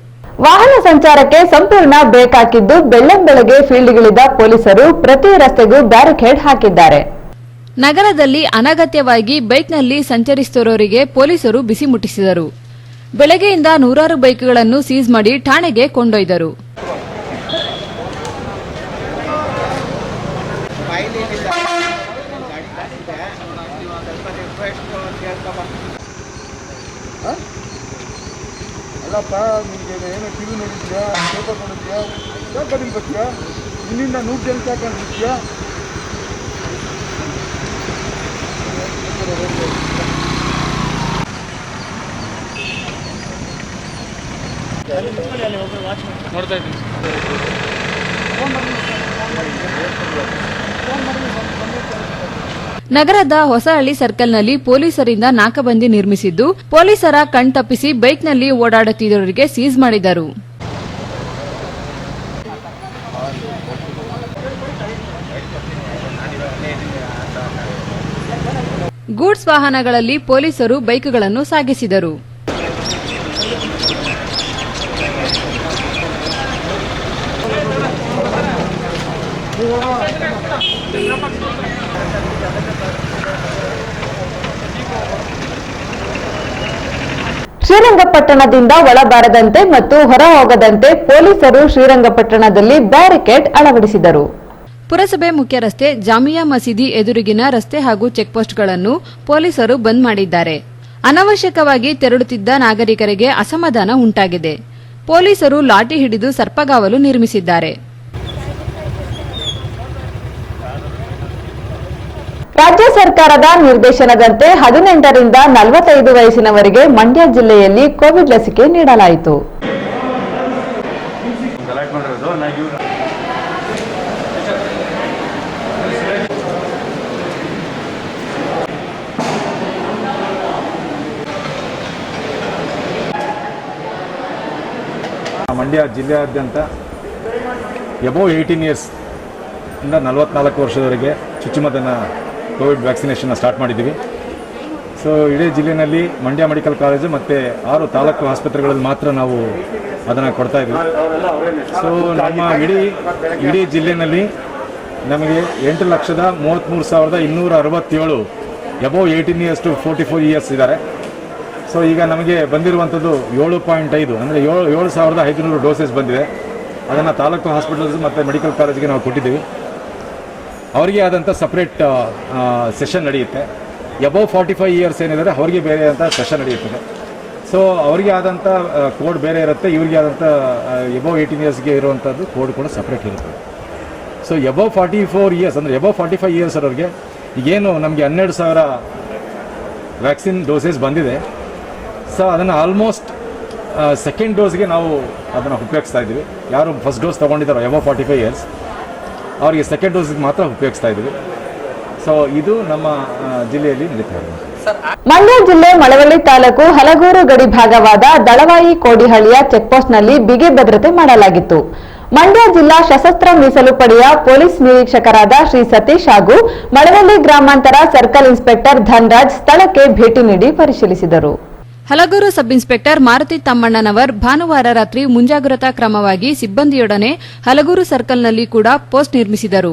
ವಾಹನ ಸಂಚಾರಕ್ಕೆ ಸಂಪೂರ್ಣ ಬ್ರೇಕ್ ಹಾಕಿದ್ದು ಬೆಳ್ಳಂಬೆಳಗ್ಗೆ ಫೀಲ್ಡ್ಗಿಳಿದ ಪೊಲೀಸರು ಪ್ರತಿ ರಸ್ತೆಗೂ ಬ್ಯಾರಿಕೇಡ್ ಹಾಕಿದ್ದಾರೆ. ನಗರದಲ್ಲಿ ಅನಗತ್ಯವಾಗಿ ಬೈಕ್ನಲ್ಲಿ ಸಂಚರಿಸುತ್ತಿರುವವರಿಗೆ ಪೊಲೀಸರು ಬಿಸಿ ಮುಟ್ಟಿಸಿದರು. ಬೆಳಗ್ಗೆಯಿಂದ ನೂರಾರು ಬೈಕ್ಗಳನ್ನು ಸೀಸ್ ಮಾಡಿ ಠಾಣೆಗೆ ಕೊಂಡೊಯ್ದರು. ಅಲ್ಲಪ್ಪ, ನಿಮಗೆ ಏನೋ ಟಿವಿ ನೋಡಿದ್ಯಾ, ಪೇಪರ್ ನೋಡಿದ್ಯಾ, ಯಾಕೆ ಬರ್ತೀಯಾ? ಇನ್ನಿಂದ 100 ಜನ ಹಾಕೊಂಡಿರ್ತೀಯಾ? ನೋಡ್ತಾ ಇದ್ದೀನಿ. ನಗರದ ಹೊಸಹಳ್ಳಿ ಸರ್ಕಲ್ನಲ್ಲಿ ಪೊಲೀಸರಿಂದ ನಾಕಾಬಂದಿ ನಿರ್ಮಿಸಿದ್ದು, ಪೊಲೀಸರ ಕಣ್ತಪ್ಪಿಸಿ ಬೈಕ್ನಲ್ಲಿ ಓಡಾಡುತ್ತಿದ್ದವರಿಗೆ ಸೀಸ್ ಮಾಡಿದರು. ಗೂಡ್ಸ್ ವಾಹನಗಳಲ್ಲಿ ಪೊಲೀಸರು ಬೈಕ್ಗಳನ್ನು ಸಾಗಿಸಿದರು. ಶ್ರೀರಂಗಪಟ್ಟಣದಿಂದ ಒಳಬಾರದಂತೆ ಮತ್ತು ಹೊರ ಹೋಗದಂತೆ ಪೊಲೀಸರು ಶ್ರೀರಂಗಪಟ್ಟಣದಲ್ಲಿ ಬ್ಯಾರಿಕೇಡ್ ಅಳವಡಿಸಿದರು. ಪುರಸಭೆ ಮುಖ್ಯ ರಸ್ತೆ, ಜಾಮಿಯಾ ಮಸೀದಿ ಎದುರಿಗಿನ ರಸ್ತೆ ಹಾಗೂ ಚೆಕ್ಪೋಸ್ಟ್ಗಳನ್ನು ಪೊಲೀಸರು ಬಂದ್ ಮಾಡಿದ್ದಾರೆ. ಅನವಶ್ಯಕವಾಗಿ ತೆರಳುತ್ತಿದ್ದ ನಾಗರಿಕರಿಗೆ ಅಸಮಾಧಾನ ಉಂಟಾಗಿದೆ. ಪೊಲೀಸರು ಲಾಠಿ ಹಿಡಿದು ಸರ್ಪಗಾವಲು ನಿರ್ಮಿಸಿದ್ದಾರೆ. ರಾಜ್ಯ ಸರ್ಕಾರದ ನಿರ್ದೇಶನದಂತೆ 18 ರಿಂದ 45 ವಯಸ್ಸಿನವರಿಗೆ ಮಂಡ್ಯ ಜಿಲ್ಲೆಯಲ್ಲಿ ಕೋವಿಡ್ ಲಸಿಕೆ ನೀಡಲಾಯಿತು. ಮಂಡ್ಯ ಜಿಲ್ಲೆಯಾದ್ಯಂತ ಎಬೋವ್ 18 ಇಯರ್ಸ್ ಇಂದ 44 ವರ್ಷದವರೆಗೆ ಚುಚ್ಚುಮದ್ದನ್ನು ಕೋವಿಡ್ ವ್ಯಾಕ್ಸಿನೇಷನ್ನ ಸ್ಟಾರ್ಟ್ ಮಾಡಿದ್ದೀವಿ. ಸೊ ಇಡೀ ಜಿಲ್ಲೆಯಲ್ಲಿ ಮಂಡ್ಯ ಮೆಡಿಕಲ್ ಕಾಲೇಜು ಮತ್ತು 6 ತಾಲೂಕು ಆಸ್ಪತ್ರೆಗಳಲ್ಲಿ ಮಾತ್ರ ನಾವು ಅದನ್ನು ಕೊಡ್ತಾ ಇದ್ದೀವಿ. ಸೊ ನಮ್ಮ ಇಡೀ ಜಿಲ್ಲೆಯಲ್ಲಿ ನಮಗೆ 8,33,267 ಎಬೋವ್ 18 ಇಯರ್ಸ್ ಟು 44 ಇಯರ್ಸ್ ಇದ್ದಾರೆ. ಸೊ ಈಗ ನಮಗೆ ಬಂದಿರುವಂಥದ್ದು 7.5 ಅಂದರೆ 7,500 ಡೋಸಸ್ ಬಂದಿದೆ. ಅದನ್ನು ತಾಲೂಕು ಹಾಸ್ಪಿಟಲ್ಸ್ ಮತ್ತು ಮೆಡಿಕಲ್ ಕಾಲೇಜಿಗೆ ನಾವು ಕೊಟ್ಟಿದ್ದೀವಿ. ಅವರಿಗೆ ಆದಂಥ ಸಪ್ರೇಟ್ ಸೆಷನ್ ನಡೆಯುತ್ತೆ. ಎಬೋವ್ 45 ಇಯರ್ಸ್ ಏನಿದ್ದಾರೆ ಅವರಿಗೆ ಬೇರೆ ಅಂತ ಸೆಷನ್ ನಡೆಯುತ್ತದೆ. ಸೊ ಅವರಿಗೆ ಆದಂಥ ಕೋಡ್ ಬೇರೆ ಇರುತ್ತೆ, ಇವರಿಗೆ ಆದಂಥ ಎಬೋವ್ 18 ಇಯರ್ಸ್ಗೆ ಇರುವಂಥದ್ದು ಕೋಡ್ ಕೂಡ ಸಪ್ರೇಟ್ ಇರುತ್ತೆ. ಸೊ ಎಬೋವ್ 44 ಇಯರ್ಸ್ ಅಂದರೆ ಎಬೋವ್ 45 ಇಯರ್ಸ್ ಅವ್ರಿಗೆ ಈಗೇನು ನಮಗೆ 12,000 ವ್ಯಾಕ್ಸಿನ್ ಡೋಸಸ್ ಬಂದಿದೆ. ಸೊ ಅದನ್ನು ಆಲ್ಮೋಸ್ಟ್ ಸೆಕೆಂಡ್ ಡೋಸ್ಗೆ ನಾವು ಅದನ್ನು ಉಪಯೋಗಿಸ್ತಾ ಇದ್ದೀವಿ. ಯಾರು ಫಸ್ಟ್ ಡೋಸ್ ತೊಗೊಂಡಿದ್ದಾರೋ ಎಬೋವ್ 45 ಇಯರ್ಸ್ ಅವರಿಗೆ ಸೆಕೆಂಡ್ ಡೋಸ್ಗೆ ಮಾತ್ರ ಉಪಯೋಗಿಸ್ತಾ ಇದ್ದೀವಿ. ಸೊ ಇದು ನಮ್ಮ ಜಿಲ್ಲೆಯಲ್ಲಿ ನಡೀತಾ ಇದೆ. ಮಂಡ್ಯ ಜಿಲ್ಲೆ ಮಳವಳ್ಳಿ ತಾಲೂಕು ಹಲಗೂರು ಗಡಿ ಭಾಗವಾದ ದಳವಾಯಿ ಕೋಡಿಹಳ್ಳಿಯ ಚೆಕ್ಪೋಸ್ಟ್ನಲ್ಲಿ ಬಿಗಿ ಭದ್ರತೆ ಮಾಡಲಾಗಿತ್ತು. ಮಂಡ್ಯ ಜಿಲ್ಲಾ ಸಶಸ್ತ್ರ ಮೀಸಲು ಪಡೆಯ ಪೊಲೀಸ್ ನಿರೀಕ್ಷಕರಾದ ಶ್ರೀ ಸತೀಶ್ ಹಾಗೂ ಮಳವಳ್ಳಿ ಗ್ರಾಮಾಂತರ ಸರ್ಕಲ್ ಇನ್ಸ್ಪೆಕ್ಟರ್ ಧನ್ರಾಜ್ ಸ್ಥಳಕ್ಕೆ ಭೇಟಿ ನೀಡಿ ಪರಿಶೀಲಿಸಿದರು. ಹಲಗೂರು ಸಬ್ ಇನ್ಸ್ಪೆಕ್ಟರ್ ಮಾರುತಿ ತಮ್ಮಣ್ಣನವರ್ ಭಾನುವಾರ ರಾತ್ರಿ ಮುಂಜಾಗ್ರತಾ ಕ್ರಮವಾಗಿ ಸಿಬ್ಬಂದಿಯೊಡನೆ ಹಲಗೂರು ಸರ್ಕಲ್ನಲ್ಲಿ ಕೂಡ ಪೋಸ್ಟ್ ನಿರ್ಮಿಸಿದರು.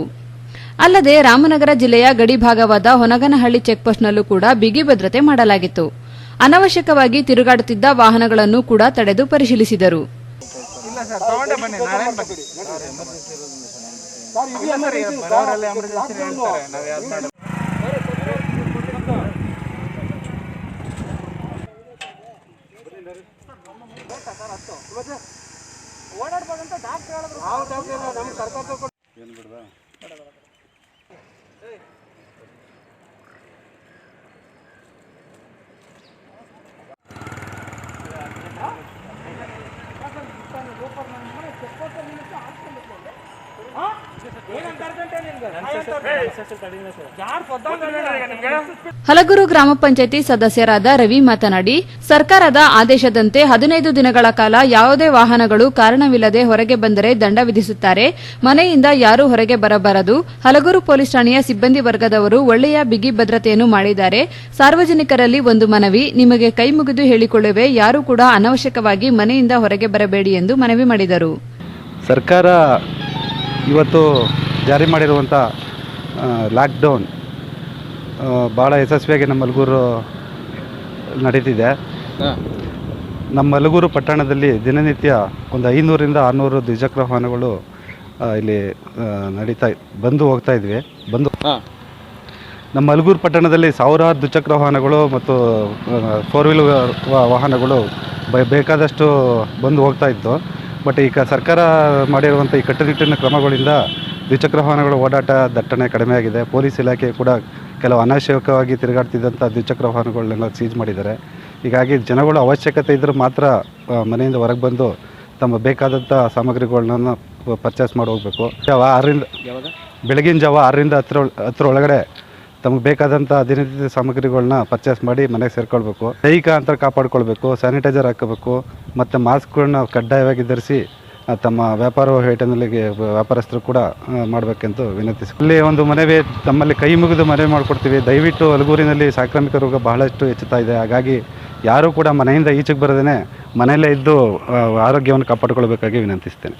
ಅಲ್ಲದೆ ರಾಮನಗರ ಜಿಲ್ಲೆಯ ಗಡಿ ಭಾಗವಾದ ಹೊನಗನಹಳ್ಳಿ ಚೆಕ್ಪೋಸ್ಟ್ನಲ್ಲೂ ಕೂಡ ಬಿಗಿ ಭದ್ರತೆ ಮಾಡಲಾಗಿತ್ತು. ಅನವಶ್ಯಕವಾಗಿ ತಿರುಗಾಡುತ್ತಿದ್ದ ವಾಹನಗಳನ್ನು ಕೂಡ ತಡೆದು ಪರಿಶೀಲಿಸಿದರು. ಓಡಾಡ್ಬೋದಂತ ಡಾಕ್ಟರ್ ಹಲಗೂರು ಗ್ರಾಮ ಪಂಚಾಯಿತಿ ಸದಸ್ಯರಾದ ರವಿ ಮಾತನಾಡಿ, ಸರ್ಕಾರದ ಆದೇಶದಂತೆ 15 ದಿನಗಳ ಕಾಲ ಯಾವುದೇ ವಾಹನಗಳು ಕಾರಣವಿಲ್ಲದೆ ಹೊರಗೆ ಬಂದರೆ ದಂಡ ವಿಧಿಸುತ್ತಾರೆ. ಮನೆಯಿಂದ ಯಾರೂ ಹೊರಗೆ ಬರಬಾರದು. ಹಲಗೂರು ಪೊಲೀಸ್ ಠಾಣೆಯ ಸಿಬ್ಬಂದಿ ವರ್ಗದವರು ಒಳ್ಳೆಯ ಬಿಗಿ ಭದ್ರತೆಯನ್ನು ಮಾಡಿದ್ದಾರೆ. ಸಾರ್ವಜನಿಕರಲ್ಲಿ ಒಂದು ಮನವಿ, ನಿಮಗೆ ಕೈ ಮುಗಿದು ಹೇಳಿಕೊಳ್ಳುವೆ, ಯಾರೂ ಕೂಡ ಅನವಶ್ಯಕವಾಗಿ ಮನೆಯಿಂದ ಹೊರಗೆ ಬರಬೇಡಿ ಎಂದು ಮನವಿ ಮಾಡಿದರು. ಸರ್ಕಾರ ಇವತ್ತು ಜಾರಿ ಮಾಡಿರುವಂಥ ಲಾಕ್ಡೌನ್ ಭಾಳ ಯಶಸ್ವಿಯಾಗಿ ನಮ್ಮ ಹಲಗೂರು ನಡೀತಿದೆ. ನಮ್ಮ ಹಲಗೂರು ಪಟ್ಟಣದಲ್ಲಿ ದಿನನಿತ್ಯ ಒಂದು 500ರಿಂದ 600 ದ್ವಿಚಕ್ರ ವಾಹನಗಳು ಇಲ್ಲಿ ಬಂದು ಹೋಗ್ತಾ ಇದ್ವಿ. ನಮ್ಮ ಹಲಗೂರು ಪಟ್ಟಣದಲ್ಲಿ ಸಾವಿರಾರು ದ್ವಿಚಕ್ರ ವಾಹನಗಳು ಮತ್ತು 4 ವೀಲರ್ ವಾಹನಗಳು ಬೇಕಾದಷ್ಟು ಬಂದು ಹೋಗ್ತಾ ಇತ್ತು. ಬಟ್ ಈಗ ಸರ್ಕಾರ ಮಾಡಿರುವಂಥ ಈ ಕಟ್ಟುನಿಟ್ಟಿನ ಕ್ರಮಗಳಿಂದ ದ್ವಿಚಕ್ರ ವಾಹನಗಳ ಓಡಾಟ ದಟ್ಟಣೆ ಕಡಿಮೆ ಆಗಿದೆ. ಪೊಲೀಸ್ ಇಲಾಖೆ ಕೂಡ ಕೆಲವು ಅನಾವಶ್ಯಕವಾಗಿ ತಿರುಗಾಡ್ತಿದ್ದಂಥ ದ್ವಿಚಕ್ರ ವಾಹನಗಳನ್ನೆಲ್ಲ ಸೀಜ್ ಮಾಡಿದ್ದಾರೆ. ಹೀಗಾಗಿ ಜನಗಳು ಅವಶ್ಯಕತೆ ಇದ್ದರೆ ಮಾತ್ರ ಮನೆಯಿಂದ ಹೊರಗೆ ಬಂದು ತಮ್ಮ ಬೇಕಾದಂಥ ಸಾಮಗ್ರಿಗಳನ್ನ ಪರ್ಚೇಸ್ ಮಾಡಿ ಹೋಗಬೇಕು. ಬೆಳಗಿನ ಜಾವ 6ರಿಂದ 10 ಒಳಗಡೆ ತಮಗೆ ಬೇಕಾದಂಥ ದಿನನಿತ್ಯ ಸಾಮಗ್ರಿಗಳನ್ನ ಪರ್ಚೇಸ್ ಮಾಡಿ ಮನೆಗೆ ಸೇರ್ಕೊಳ್ಬೇಕು. ದೈಹಿಕ ಅಂತರ ಕಾಪಾಡ್ಕೊಳ್ಬೇಕು, ಸ್ಯಾನಿಟೈಸರ್ ಹಾಕಬೇಕು ಮತ್ತು ಮಾಸ್ಕ್ಗಳನ್ನ ಕಡ್ಡಾಯವಾಗಿ ಧರಿಸಿ ತಮ್ಮ ವ್ಯಾಪಾರ ವಹಿವಾಟಿನಲ್ಲಿಗೆ ವ್ಯಾಪಾರಸ್ಥರು ಕೂಡ ಮಾಡಬೇಕೆಂದು ವಿನಂತಿಸಿ ಇಲ್ಲಿ ಒಂದು ಮನವಿ, ತಮ್ಮಲ್ಲಿ ಕೈ ಮುಗಿದು ಮನವಿ ಮಾಡಿಕೊಡ್ತೀವಿ. ದಯವಿಟ್ಟು ಹಲಗೂರಿನಲ್ಲಿ ಸಾಂಕ್ರಾಮಿಕ ರೋಗ ಬಹಳಷ್ಟು ಹೆಚ್ಚುತ್ತಾ ಇದೆ. ಹಾಗಾಗಿ ಯಾರೂ ಕೂಡ ಮನೆಯಿಂದ ಈಚೆಗೆ ಬರದೇ ಮನೆಯಲ್ಲೇ ಇದ್ದು ಆರೋಗ್ಯವನ್ನು ಕಾಪಾಡಿಕೊಳ್ಬೇಕಾಗಿ ವಿನಂತಿಸ್ತೇನೆ.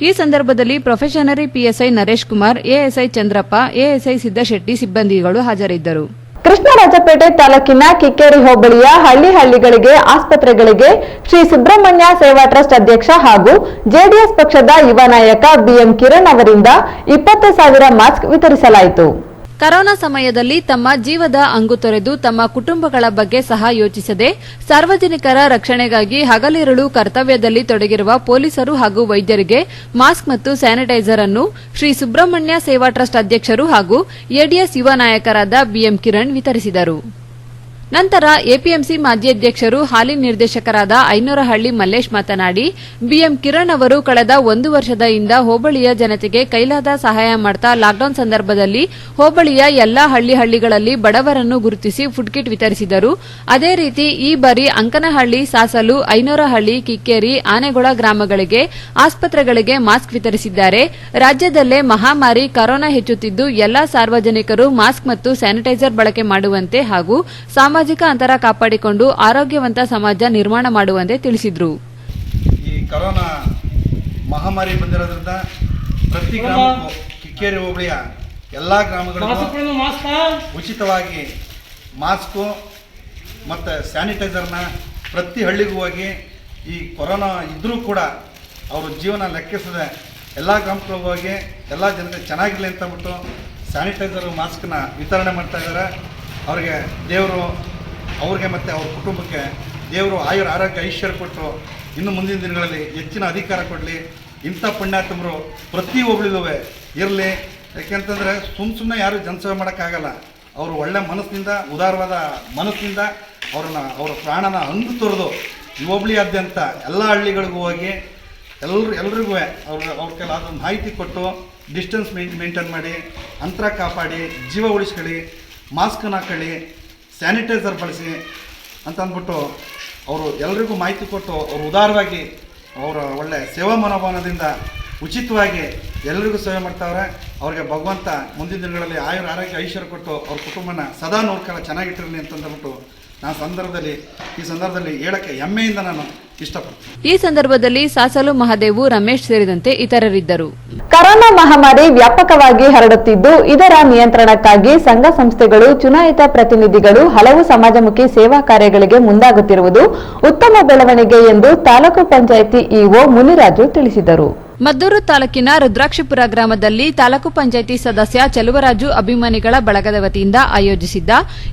ಈ ಸಂದರ್ಭದಲ್ಲಿ probationary PSI Naresh Kumar, ASI Chandrappa, ASI Siddashetty ಸಿಬ್ಬಂದಿಗಳು ಹಾಜರಿದ್ದರು. ಕೃಷ್ಣರಾಜಪೇಟೆ ತಾಲೂಕಿನ ಕಿಕ್ಕೇರಿ ಹೋಬಳಿಯ ಹಳ್ಳಿಗಳಿಗೆ ಆಸ್ಪತ್ರೆಗಳಿಗೆ ಶ್ರೀ ಸುಬ್ರಹ್ಮಣ್ಯ ಸೇವಾ ಟ್ರಸ್ಟ್ ಅಧ್ಯಕ್ಷ ಹಾಗೂ ಜೆಡಿಎಸ್ ಪಕ್ಷದ ಯುವ ನಾಯಕ ಬಿಎಂ ಕಿರಣ್ ಅವರಿಂದ 20,000 ಮಾಸ್ಕ್ ವಿತರಿಸಲಾಯಿತು. ಕರೋನಾ ಸಮಯದಲ್ಲಿ ತಮ್ಮ ಜೀವದ ಅಂಗು ತೊರೆದು ತಮ್ಮ ಕುಟುಂಬಗಳ ಬಗ್ಗೆ ಸಹ ಯೋಚಿಸದೆ ಸಾರ್ವಜನಿಕರ ರಕ್ಷಣೆಗಾಗಿ ಹಗಲಿರುಳು ಕರ್ತವ್ಯದಲ್ಲಿ ತೊಡಗಿರುವ ಪೊಲೀಸರು ಹಾಗೂ ವೈದ್ಯರಿಗೆ ಮಾಸ್ಕ್ ಮತ್ತು ಸ್ಯಾನಿಟೈಸರ್ ಅನ್ನು ಶ್ರೀ ಸುಬ್ರಹ್ಮಣ್ಯ ಸೇವಾ ಟ್ರಸ್ಟ್ ಅಧ್ಯಕ್ಷರು ಹಾಗೂ ಎಡಿಎಸ್ ಯುವ ನಾಯಕರಾದ ಬಿಎಂ ಕಿರಣ್ ವಿತರಿಸಿದರು. ನಂತರ ಎಪಿಎಂಸಿ ಮಾಜಿ ಅಧ್ಯಕ್ಷರು ಹಾಲಿ ನಿರ್ದೇಶಕರಾದ ಐನೂರಹಳ್ಳಿ ಮಲ್ಲೇಶ್ ಮಾತನಾಡಿ, ಬಿಎಂ ಕಿರಣ್ ಅವರು ಕಳೆದ 1 ವರ್ಷದಿಂದ ಹೋಬಳಿಯ ಜನತೆಗೆ ಕೈಲಾದ ಸಹಾಯ ಮಾಡ್ತಾ ಲಾಕ್ಡೌನ್ ಸಂದರ್ಭದಲ್ಲಿ ಹೋಬಳಿಯ ಎಲ್ಲಾ ಹಳ್ಳಿಗಳಲ್ಲಿ ಬಡವರನ್ನು ಗುರುತಿಸಿ ಫುಡ್ ಕಿಟ್ ವಿತರಿಸಿದರು. ಅದೇ ರೀತಿ ಈ ಬಾರಿ ಅಂಕನಹಳ್ಳಿ, ಸಾಸಲು, ಐನೂರಹಳ್ಳಿ, ಕಿಕ್ಕೇರಿ, ಆನೆಗೊಳ ಗ್ರಾಮಗಳಿಗೆ ಆಸ್ಪತ್ರೆಗಳಿಗೆ ಮಾಸ್ಕ್ ವಿತರಿಸಿದ್ದಾರೆ. ರಾಜ್ಯದಲ್ಲೇ ಮಹಾಮಾರಿ ಕರೋನಾ ಹೆಚ್ಚುತ್ತಿದ್ದು ಎಲ್ಲಾ ಸಾರ್ವಜನಿಕರು ಮಾಸ್ಕ್ ಮತ್ತು ಸ್ಯಾನಿಟೈಸರ್ ಬಳಕೆ ಮಾಡುವಂತೆ ಹಾಗೂ ಸಾಮಾಜಿಕ ಅಂತರ ಕಾಪಾಡಿಕೊಂಡು ಆರೋಗ್ಯವಂತ ಸಮಾಜ ನಿರ್ಮಾಣ ಮಾಡುವಂತೆ ತಿಳಿಸಿದರು. ಈ ಕರೋನಾ ಮಹಾಮಾರಿ ಬಂದಿರೋದ್ರಿಂದ ಪ್ರತಿ ಗ್ರಾಮಕ್ಕೂ ಕಿಕ್ಕೇರಿ ಹೋಬಳಿಯ ಎಲ್ಲ ಗ್ರಾಮಗಳಿಗೂ ಉಚಿತವಾಗಿ ಮಾಸ್ಕು ಮತ್ತು ಸ್ಯಾನಿಟೈಸರ್ನ ಪ್ರತಿ ಹಳ್ಳಿಗೂ ಹೋಗಿ ಈ ಕೊರೋನಾ ಇದ್ದರೂ ಕೂಡ ಅವರು ಜೀವನ ಲೆಕ್ಕಿಸದೆ ಎಲ್ಲ ಗ್ರಾಮಗಳಿಗೂ ಹೋಗಿ ಎಲ್ಲ ಜನತೆ ಚೆನ್ನಾಗಿರಲಿ ಅಂತ ಬಿಟ್ಟು ಸ್ಯಾನಿಟೈಸರು ಮಾಸ್ಕ್ನ ವಿತರಣೆ ಮಾಡ್ತಾ ಇದ್ದಾರೆ. ಅವರಿಗೆ ದೇವರು ಅವ್ರಿಗೆ ಮತ್ತು ಅವ್ರ ಕುಟುಂಬಕ್ಕೆ ದೇವರು ಆರೋಗ್ಯ ಐಶ್ವರ್ಯ ಕೊಟ್ಟು ಇನ್ನು ಮುಂದಿನ ದಿನಗಳಲ್ಲಿ ಹೆಚ್ಚಿನ ಅಧಿಕಾರ ಕೊಡಲಿ. ಇಂಥ ಪುಣ್ಯಾತ್ಮರು ಪ್ರತಿ ಹೋಬಳಿಲೂ ಇರಲಿ. ಯಾಕೆಂತಂದರೆ ಸುಮ್ಮನೆ ಯಾರು ಜನಸೇವೆ ಮಾಡೋಕ್ಕಾಗಲ್ಲ. ಅವರು ಒಳ್ಳೆ ಮನಸ್ಸಿನಿಂದ, ಉದಾರವಾದ ಮನಸ್ಸಿನಿಂದ ಅವರ ಪ್ರಾಣನ ಹಂಗು ತೊರೆದು ಈ ಹೋಬಳಿಯಾದ್ಯಂತ ಎಲ್ಲ ಹಳ್ಳಿಗಳಿಗೂ ಹೋಗಿ ಎಲ್ರಿಗೂ ಅವ್ರ ಕೆಲವು ಮಾಹಿತಿ ಕೊಟ್ಟು ಡಿಸ್ಟೆನ್ಸ್ ಮೇಂಟೈನ್ ಮಾಡಿ, ಅಂತರ ಕಾಪಾಡಿ, ಜೀವ ಉಳಿಸ್ಕೊಳ್ಳಿ, ಮಾಸ್ಕನ್ನು ಹಾಕೊಳ್ಳಿ, ಸ್ಯಾನಿಟೈಸರ್ ಬಳಸಿ ಅಂತ ಅಂದ್ಬಿಟ್ಟು ಅವರು ಎಲ್ರಿಗೂ ಮಾಹಿತಿ ಕೊಟ್ಟು ಅವರು ಉದಾರವಾಗಿ ಅವರ ಒಳ್ಳೆಯ ಸೇವಾ ಮನೋಭಾವನದಿಂದ ಉಚಿತವಾಗಿ ಎಲ್ಲರಿಗೂ ಸೇವೆ ಮಾಡ್ತಾವ್ರೆ. ಅವ್ರಿಗೆ ಭಗವಂತ ಮುಂದಿನ ದಿನಗಳಲ್ಲಿ ಆರೋಗ್ಯ ಐಶ್ವರ್ಯ ಕೊಟ್ಟು ಅವ್ರ ಕುಟುಂಬನ ಸದಾ ನೋಡ್ಕೊಳ್ಳೋ ಚೆನ್ನಾಗಿಟ್ಟಿರಲಿ ಅಂತಂದ್ಬಿಟ್ಟು ಈ ಸಂದರ್ಭದಲ್ಲಿ ಹೇಳಕ್ಕೆ ಹೆಮ್ಮೆಯಿಂದ ನಾನು ಇಷ್ಟಪಡ್ತೀನಿ. ಈ ಸಂದರ್ಭದಲ್ಲಿ ಸಾಸಲು ಮಹಾದೇವು, ರಮೇಶ್ ಸೇರಿದಂತೆ ಇತರರಿದ್ದರು. ಕರೋನಾ ಮಹಾಮಾರಿ ವ್ಯಾಪಕವಾಗಿ ಹರಡುತ್ತಿದ್ದು ಇದರ ನಿಯಂತ್ರಣಕ್ಕಾಗಿ ಸಂಘ ಸಂಸ್ಥೆಗಳು, ಚುನಾಯಿತ ಪ್ರತಿನಿಧಿಗಳು ಹಲವು ಸಮಾಜಮುಖಿ ಸೇವಾ ಕಾರ್ಯಗಳಿಗೆ ಮುಂದಾಗುತ್ತಿರುವುದು ಉತ್ತಮ ಬೆಳವಣಿಗೆ ಎಂದು ತಾಲೂಕು ಪಂಚಾಯಿತಿ ಇಒ ಮುನಿರಾಜು ತಿಳಿಸಿದರು. ಮದ್ದೂರು ತಾಲೂಕಿನ ರುದ್ರಾಕ್ಷಿಪುರ ಗ್ರಾಮದಲ್ಲಿ ತಾಲೂಕು ಪಂಚಾಯಿತಿ ಸದಸ್ಯ ಚೆಲುವರಾಜು ಅಭಿಮಾನಿಗಳ ಬಳಗದ ವತಿಯಿಂದ ಆಯೋಜಿಸಿದ್ದ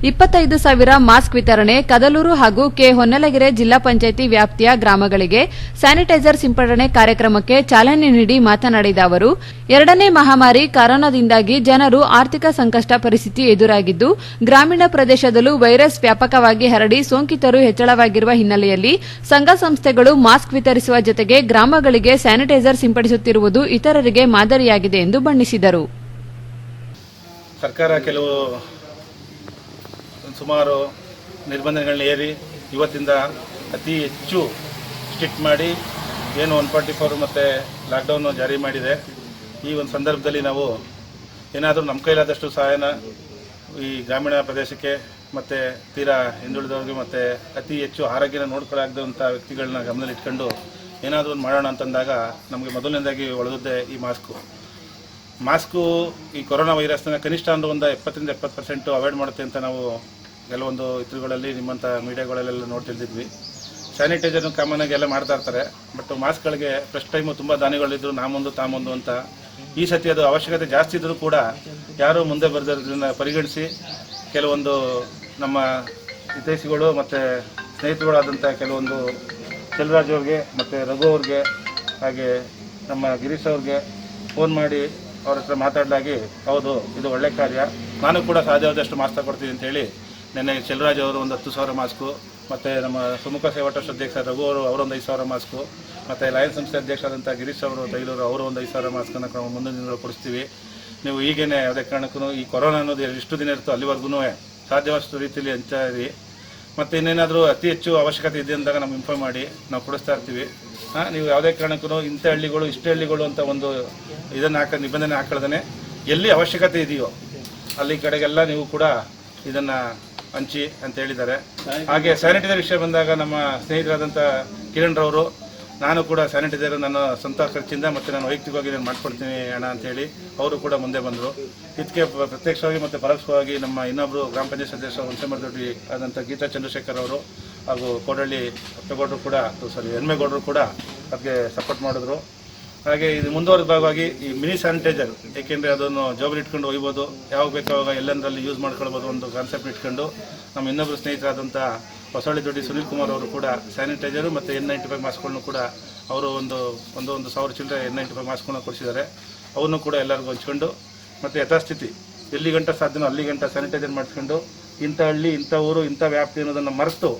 25,000 ಮಾಸ್ಕ್ ವಿತರಣೆ, ಕದಲೂರು ಹಾಗೂ ಕೆ ಹೊನ್ನಲಗೆರೆ ಜಿಲ್ಲಾ ಪಂಚಾಯಿತಿ ವ್ಯಾಪ್ತಿಯ ಗ್ರಾಮಗಳಿಗೆ ಸ್ಯಾನಿಟೈಸರ್ ಸಿಂಪಡಣೆ ಕಾರ್ಯಕ್ರಮಕ್ಕೆ ಚಾಲನೆ ನೀಡಿ ಮಾತನಾಡಿದ ಅವರು, ಎರಡನೇ ಮಹಾಮಾರಿ ಕರೋನಾದಿಂದಾಗಿ ಜನರು ಆರ್ಥಿಕ ಸಂಕಷ್ಟ ಪರಿಸ್ಥಿತಿ ಎದುರಾಗಿದ್ದು, ಗ್ರಾಮೀಣ ಪ್ರದೇಶದಲ್ಲೂ ವೈರಸ್ ವ್ಯಾಪಕವಾಗಿ ಹರಡಿ ಸೋಂಕಿತರು ಹೆಚ್ಚಳವಾಗಿರುವ ಹಿನ್ನೆಲೆಯಲ್ಲಿ ಸಂಘ ಸಂಸ್ಥೆಗಳು ಮಾಸ್ಕ್ ವಿತರಿಸುವ ಜೊತೆಗೆ ಗ್ರಾಮಗಳಿಗೆ ಸ್ಯಾನಿಟೈಸರ್ ಸಿಂಪಡಿಸುತ್ತಿರುವುದು ಇತರರಿಗೆ ಮಾದರಿಯಾಗಿದೆ ಎಂದು ಬಣ್ಣಿಸಿದರು. ಸರ್ಕಾರ ಕೆಲವು ಸುಮಾರು ನಿರ್ಬಂಧಗಳನ್ನ ಏರಿ ಇವತ್ತಿಂದ ಅತಿ ಹೆಚ್ಚು ಸ್ಟ್ರಿಕ್ಟ್ ಮಾಡಿ ಏನು 144 ಮತ್ತು ಲಾಕ್ಡೌನ್ ಜಾರಿ ಮಾಡಿದೆ. ಈ ಒಂದು ಸಂದರ್ಭದಲ್ಲಿ ನಾವು ಏನಾದರೂ ನಮ್ಮ ಕೈಲಾದಷ್ಟು ಸಹಾಯನ ಈ ಗ್ರಾಮೀಣ ಪ್ರದೇಶಕ್ಕೆ ಮತ್ತು ತೀರಾ ಹಿಂದುಳಿದವ್ರಿಗೆ ಮತ್ತು ಅತಿ ಹೆಚ್ಚು ಆರೋಗ್ಯನ ನೋಡ್ಕೊಳ್ಳಾಗದಂಥ ವ್ಯಕ್ತಿಗಳನ್ನ ಗಮನದಲ್ಲಿ ಇಟ್ಕೊಂಡು ಏನಾದರೂ ಒಂದು ಮಾಡೋಣ ಅಂತಂದಾಗ ನಮಗೆ ಮೊದಲನೇದಾಗಿ ಒಳಗದ್ದೆ ಈ ಮಾಸ್ಕು ಈ ಕೊರೋನಾ ವೈರಸ್ನ ಕನಿಷ್ಠ ಅಂದ್ರೆ ಒಂದು 70% ಅವಾಯ್ಡ್ ಮಾಡುತ್ತೆ ಅಂತ ನಾವು ಕೆಲವೊಂದು ಇತರುಗಳಲ್ಲಿ ನಿಮ್ಮಂಥ ಮೀಡಿಯಾಗಳಲ್ಲೆಲ್ಲ ನೋಡ್ತಿದ್ವಿ. ಸ್ಯಾನಿಟೈಸರ್ನು ಕಾಮನಾಗಿ ಎಲ್ಲ ಮಾಡ್ತಾ ಇರ್ತಾರೆ, ಬಟ್ ಮಾಸ್ಕ್ಗಳಿಗೆ ಫಸ್ಟ್ ಟೈಮು ತುಂಬ ದಾನಿಗಳಿದ್ರು ನಾಮೊಂದು ತಾಮೊಂದು ಅಂತ. ಈ ಸತಿ ಅದು ಅವಶ್ಯಕತೆ ಜಾಸ್ತಿ ಇದ್ದರೂ ಕೂಡ ಯಾರೂ ಮುಂದೆ ಬರೆದಿರೋದ್ರಿಂದ ಪರಿಗಣಿಸಿ ಕೆಲವೊಂದು ನಮ್ಮ ಹಿತೈಷಿಗಳು ಮತ್ತು ಸ್ನೇಹಿತರುಗಳಾದಂಥ ಕೆಲವೊಂದು ಚೆಲುವರಾಜ್ ಅವ್ರಿಗೆ ಮತ್ತು ರಘು ಅವ್ರಿಗೆ ಹಾಗೆ ನಮ್ಮ ಗಿರೀಶ್ ಅವ್ರಿಗೆ ಫೋನ್ ಮಾಡಿ ಅವ್ರ ಹತ್ರ ಮಾತಾಡಲಾಗಿ ಹೌದು ಇದು ಒಳ್ಳೆ ಕಾರ್ಯ, ನಾನು ಕೂಡ ಸಾಧ್ಯವಾದಷ್ಟು ಮಾಸ್ಕ್ ತಗೊಡ್ತೀನಿ ಅಂತೇಳಿ ನೆನ್ನೆ ಚೆಲುವರಾಜ್ ಅವರು ಒಂದು 10,000 ಮಾಸ್ಕು ಮತ್ತು ನಮ್ಮ ಸುಮುಖ ಸೇವಾ ಟ್ರಸ್ಟ್ ಅಧ್ಯಕ್ಷ ರಘು ಅವರೊಂದು 5,000 ಮಾಸ್ಕು ಮತ್ತು ಲಯನ್ಸ್ ಸಂಸ್ಥೆ ಅಧ್ಯಕ್ಷರಾದಂಥ ಗಿರೀಶ್ ಅವರು ತೈಲೂರು ಅವರು ಒಂದು 5,000 ಮಾಸ್ಕನ್ನು ನಾವು ಮುಂದಿನ ದಿನಗಳು ಕೊಡಿಸ್ತೀವಿ. ನೀವು ಈಗೇನೆ ಯಾವುದೇ ಕಾರಣಕ್ಕೂ ಈ ಕೊರೋನಾ ಅನ್ನೋದು ಎಷ್ಟು ದಿನ ಇರುತ್ತೋ ಅಲ್ಲಿವರೆಗೂ ಸಾಧ್ಯವಾದಷ್ಟು ರೀತಿಯಲ್ಲಿ ಹಂಚ್ತಾ ಇರಿ. ಮತ್ತು ಇನ್ನೇನಾದರೂ ಅತಿ ಹೆಚ್ಚು ಅವಶ್ಯಕತೆ ಇದೆ ಅಂದಾಗ ನಮ್ಗೆ ಇನ್ಫಾರ್ಮ್ ಮಾಡಿ, ನಾವು ಕೊಡಿಸ್ತಾ ಇರ್ತೀವಿ. ನೀವು ಯಾವುದೇ ಕಾರಣಕ್ಕೂ ಇಂಥ ಹಳ್ಳಿಗಳು ಇಷ್ಟೇ ಹಳ್ಳಿಗಳು ಅಂತ ಒಂದು ಇದನ್ನು ನಿಬಂಧನೆ ಹಾಕೊಳ್ಳದೇ ಎಲ್ಲಿ ಅವಶ್ಯಕತೆ ಇದೆಯೋ ಅಲ್ಲಿ ಕಡೆಗೆಲ್ಲ ನೀವು ಕೂಡ ಇದನ್ನು ಹಂಚಿ ಅಂತ ಹೇಳಿದ್ದಾರೆ. ಹಾಗೆ ಸ್ಯಾನಿಟೈಸರ್ ವಿಷಯ ಬಂದಾಗ ನಮ್ಮ ಸ್ನೇಹಿತರಾದಂಥ ಕಿರಣ್ ರವರು ನಾನು ಕೂಡ ಸ್ಯಾನಿಟೈಸರ್ ನನ್ನ ಸ್ವಂತ ಖರ್ಚಿಂದ ಮತ್ತು ನಾನು ವೈಯಕ್ತಿಕವಾಗಿ ನಾನು ಮಾಡ್ಕೊಡ್ತೀನಿ ಅಣ್ಣ ಅಂತೇಳಿ ಅವರು ಕೂಡ ಮುಂದೆ ಬಂದರು. ಇದಕ್ಕೆ ಪ್ರತ್ಯಕ್ಷವಾಗಿ ಮತ್ತು ಪರೋಕ್ಷವಾಗಿ ನಮ್ಮ ಇನ್ನೊಬ್ಬರು ಗ್ರಾಮ ಪಂಚಾಯತ್ ಸದಸ್ಯ ಹುಣಸೆಮರದೊಡ್ಡಿ ಆದಂಥ ಗೀತಾ ಚಂದ್ರಶೇಖರ್ ಅವರು ಹಾಗೂ ಕೋಡಳ್ಳಿ ಅಪ್ಪೇಗೌಡರು ಕೂಡ ಎನ್ಮೇಗೌಡರು ಕೂಡ ಅದಕ್ಕೆ ಸಪೋರ್ಟ್ ಮಾಡಿದ್ರು. ಹಾಗೆ ಇದು ಮುಂದುವರೆದ ಭಾಗವಾಗಿ ಈ ಮಿನಿ ಸ್ಯಾನಿಟೈಸರ್, ಏಕೆಂದರೆ ಅದನ್ನು ಜೋಬಲ್ಲಿ ಇಟ್ಕೊಂಡು ಒಯ್ಬೋದು, ಯಾವಾಗ ಬೇಕಾವಾಗ ಎಲ್ಲಂದ್ರಲ್ಲಿ ಯೂಸ್ ಮಾಡ್ಕೊಳ್ಬೋದು ಒಂದು ಕಾನ್ಸೆಪ್ಟ್ ಇಟ್ಕೊಂಡು ನಮ್ಮ ಇನ್ನೊಬ್ಬರು ಸ್ನೇಹಿತರಾದಂಥ ಹೊಸಳ್ಳಿ ದೊಡ್ಡಿ ಸುನೀಲ್ ಕುಮಾರ್ ಅವರು ಕೂಡ ಸ್ಯಾನಿಟೈಸರು ಮತ್ತು N95 ಮಾಸ್ಕ್ಗಳನ್ನು ಕೂಡ ಅವರು ಒಂದು 1,000 ಚಿಲ್ಲರೆ N95 ಮಾಸ್ಕ್ಗಳನ್ನ ಕೊಡಿಸಿದ್ದಾರೆ. ಅವನ್ನು ಕೂಡ ಎಲ್ಲರಿಗೂ ಹಂಚ್ಕೊಂಡು ಮತ್ತು ಯಥಾಸ್ಥಿತಿ ಎಲ್ಲಿ ಗಂಟ ಸಾಧ್ಯನೋ ಅಲ್ಲಿ ಗಂಟ ಸ್ಯಾನಿಟೈಸರ್ ಮಾಡಿಸ್ಕೊಂಡು ಇಂಥ ಹಳ್ಳಿ ಇಂಥ ಊರು ಇಂಥ ವ್ಯಾಪ್ತಿ ಅನ್ನೋದನ್ನು ಮರೆತು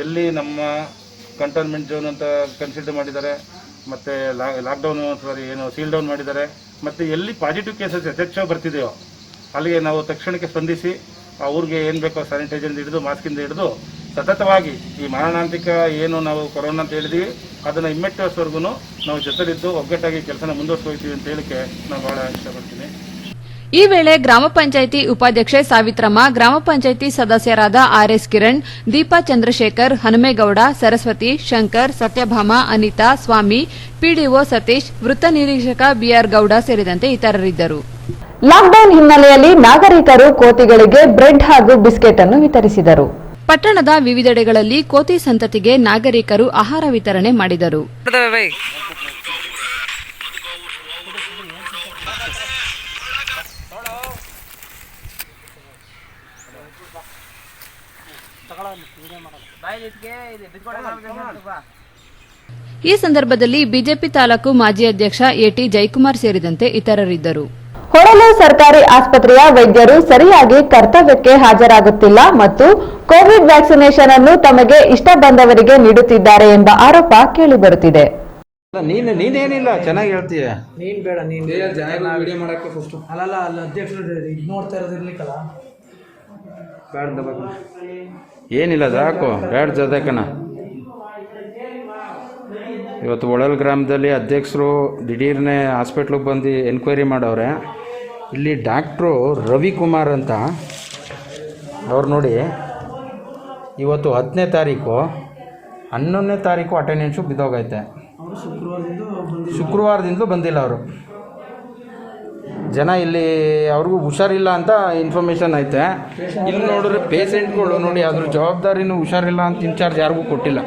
ಎಲ್ಲಿ ನಮ್ಮ ಕಂಟೋನ್ಮೆಂಟ್ ಝೋನ್ ಅಂತ ಕನ್ಸಿಡರ್ ಮಾಡಿದ್ದಾರೆ ಮತ್ತು ಲಾಕ್ಡೌನು ಏನು ಸೀಲ್ ಡೌನ್ ಮಾಡಿದ್ದಾರೆ ಮತ್ತು ಎಲ್ಲಿ ಪಾಸಿಟಿವ್ ಕೇಸಸ್ ಯಥೇಚ್ಛ ಬರ್ತಿದೆಯೋ ಅಲ್ಲಿಗೆ ನಾವು ತಕ್ಷಣಕ್ಕೆ ಸ್ಪಂದಿಸಿ ಆ ಊರಿಗೆ ಏನು ಬೇಕೋ ಸ್ಯಾನಿಟೈಸರಿಂದ ಹಿಡಿದು ಮಾಸ್ಕಿಂದ ಹಿಡಿದು ಸತತವಾಗಿ ಈ ಮಾರಣಾಂತಿಕ ಏನು ನಾವು ಕೊರೋನಾ ಅಂತ ಹೇಳಿದ್ವಿ ಅದನ್ನು ಇಮ್ಮೆಟ್ಟವರೆಗೂ ನಾವು ಜೊತೆಲಿದ್ದು ಒಗ್ಗಟ್ಟಾಗಿ ಕೆಲಸನ ಮುಂದುವರಿಸ್ಕೊಳ್ತೀವಿ ಅಂತ ಹೇಳಿಕ್ಕೆ ನಾನು ಭಾಳ ಇಷ್ಟಪಡ್ತೀನಿ. ಈ ವೇಳೆ ಗ್ರಾಮ ಪಂಚಾಯಿತಿ ಉಪಾಧ್ಯಕ್ಷೆ ಸಾವಿತ್ರಮ್ಮ, ಗ್ರಾಮ ಪಂಚಾಯಿತಿ ಸದಸ್ಯರಾದ ಆರ್ಎಸ್ ಕಿರಣ್, ದೀಪಾ ಚಂದ್ರಶೇಖರ್, ಹನುಮೇಗೌಡ, ಸರಸ್ವತಿ, ಶಂಕರ್, ಸತ್ಯಭಾಮ, ಅನಿತಾ, ಸ್ವಾಮಿ, ಪಿಡಿಒ ಸತೀಶ್, ವೃತ್ತ ನಿರೀಕ್ಷಕ ಬಿಆರ್ ಗೌಡ ಸೇರಿದಂತೆ ಇತರರಿದ್ದರು. ಲಾಕ್ಡೌನ್ ಹಿನ್ನೆಲೆಯಲ್ಲಿ ನಾಗರಿಕರು ಕೋತಿಗಳಿಗೆ ಬ್ರೆಡ್ ಹಾಗೂ ಬಿಸ್ಕೆಟ್ ಅನ್ನು ವಿತರಿಸಿದರು. ಪಟ್ಟಣದ ವಿವಿಧೆಡೆಗಳಲ್ಲಿ ಕೋತಿ ಸಂತತಿಗೆ ನಾಗರಿಕರು ಆಹಾರ ವಿತರಣೆ ಮಾಡಿದರು. ಈ ಸಂದರ್ಭದಲ್ಲಿ ಬಿಜೆಪಿ ತಾಲೂಕು ಮಾಜಿ ಅಧ್ಯಕ್ಷ ಎಟಿ ಜಯಕುಮಾರ್ ಸೇರಿದಂತೆ ಇತರರಿದ್ದರು. ಹೊಳಲು ಸರ್ಕಾರಿ ಆಸ್ಪತ್ರೆಯ ವೈದ್ಯರು ಸರಿಯಾಗಿ ಕರ್ತವ್ಯಕ್ಕೆ ಹಾಜರಾಗುತ್ತಿಲ್ಲ ಮತ್ತು ಕೋವಿಡ್ ವ್ಯಾಕ್ಸಿನೇಷನ್ ಅನ್ನು ತಮಗೆ ಇಷ್ಟ ಬಂದವರಿಗೆ ನೀಡುತ್ತಿದ್ದಾರೆ ಎಂಬ ಆರೋಪ ಕೇಳಿಬರುತ್ತಿದೆ. ನೀನೇನಿಲ್ಲ ಚೆನ್ನಾಗಿ ಹೇಳ್ತೀಯ, ನೀನ್ ಬೇಡ, ನೀನ್ ವಿಡಿಯೋ ಮಾಡಕ್ಕೆ ಫಸ್ಟ್ ಅಲ್ಲ ಅಧ್ಯಕ್ಷರು ಇದು ನೋಡ್ತಾ ಇರೋದಿರ್ಲಿಕ್ಕಲ್ಲ, ಏನಿಲ್ಲ ಸಾಕು ಬ್ಯಾಡ್ ಜೊತೆಕನ. ಇವತ್ತು ಹೊಳಲ್ ಗ್ರಾಮದಲ್ಲಿ ಅಧ್ಯಕ್ಷರು ದಿಢೀರ್ನೆ ಹಾಸ್ಪಿಟ್ಲಿಗೆ ಬಂದು ಎನ್ಕ್ವೈರಿ ಮಾಡವ್ರೆ. ಇಲ್ಲಿ ಡಾಕ್ಟ್ರು ರವಿಕುಮಾರ್ ಅಂತ ಅವ್ರು ನೋಡಿ ಇವತ್ತು 10ನೇ ತಾರೀಕು 11ನೇ ತಾರೀಕು ಅಟೆಂಡೆನ್ಸು ಬಿದ್ದೋಗೈತೆ. ಶುಕ್ರವಾರದಿಂದಲೂ ಬಂದಿಲ್ಲ ಅವರು. ಜನ ಇಲ್ಲಿ ಅವ್ರಿಗೂ ಹುಷಾರಿಲ್ಲ ಅಂತ ಇನ್ಫಾರ್ಮೇಷನ್ ಐತೆ. ಇಲ್ಲಿ ನೋಡಿದ್ರೆ ಪೇಷೆಂಟ್ಗಳು ನೋಡಿ ಅದ್ರ ಜವಾಬ್ದಾರಿನೂ ಹುಷಾರಿಲ್ಲ ಅಂತ ಇನ್ಚಾರ್ಜ್ ಯಾರಿಗೂ ಕೊಟ್ಟಿಲ್ಲ.